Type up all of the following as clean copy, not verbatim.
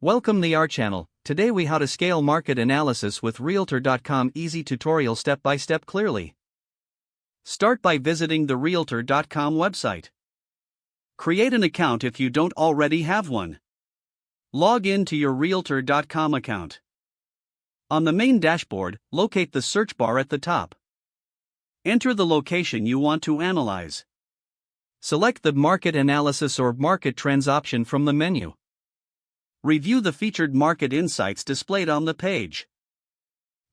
Welcome to our channel. Today we how to scale market analysis with Realtor.com easy tutorial step by step clearly. Start by visiting the Realtor.com website. Create an account if you don't already have one. Log in to your Realtor.com account. On the main dashboard, locate the search bar at the top. Enter the location you want to analyze. Select the Market Analysis or Market Trends option from the menu. Review the featured market insights displayed on the page.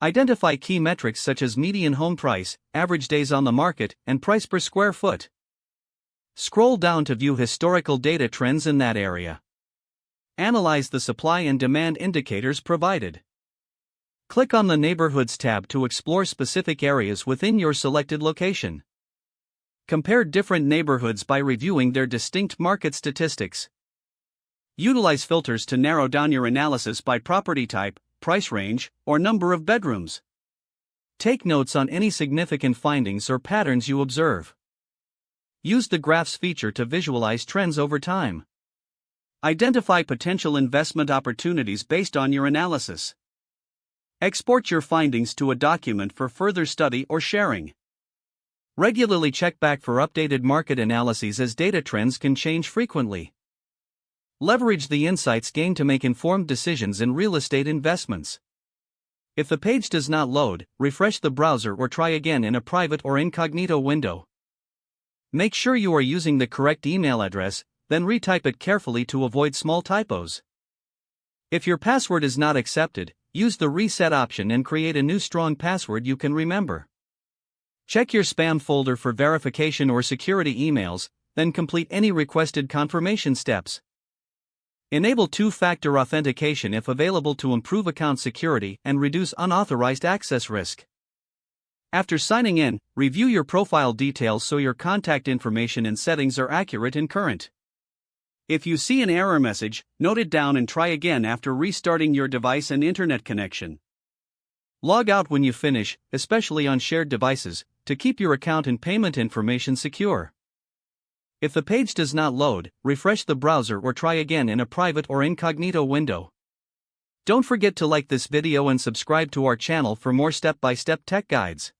Identify key metrics such as median home price, average days on the market, and price per square foot. Scroll down to view historical data trends in that area. Analyze the supply and demand indicators provided. Click on the Neighborhoods tab to explore specific areas within your selected location. Compare different neighborhoods by reviewing their distinct market statistics. Utilize filters to narrow down your analysis by property type, price range, or number of bedrooms. Take notes on any significant findings or patterns you observe. Use the Graphs feature to visualize trends over time. Identify potential investment opportunities based on your analysis. Export your findings to a document for further study or sharing. Regularly check back for updated market analyses as data trends can change frequently. Leverage the insights gained to make informed decisions in real estate investments. If the page does not load, refresh the browser or try again in a private or incognito window. Make sure you are using the correct email address, then retype it carefully to avoid small typos. If your password is not accepted, use the reset option and create a new strong password you can remember. Check your spam folder for verification or security emails, then complete any requested confirmation steps. Enable two-factor authentication if available to improve account security and reduce unauthorized access risk. After signing in, review your profile details so your contact information and settings are accurate and current. If you see an error message, note it down and try again after restarting your device and internet connection. Log out when you finish, especially on shared devices, to keep your account and payment information secure. If the page does not load, refresh the browser or try again in a private or incognito window. Don't forget to like this video and subscribe to our channel for more step-by-step tech guides.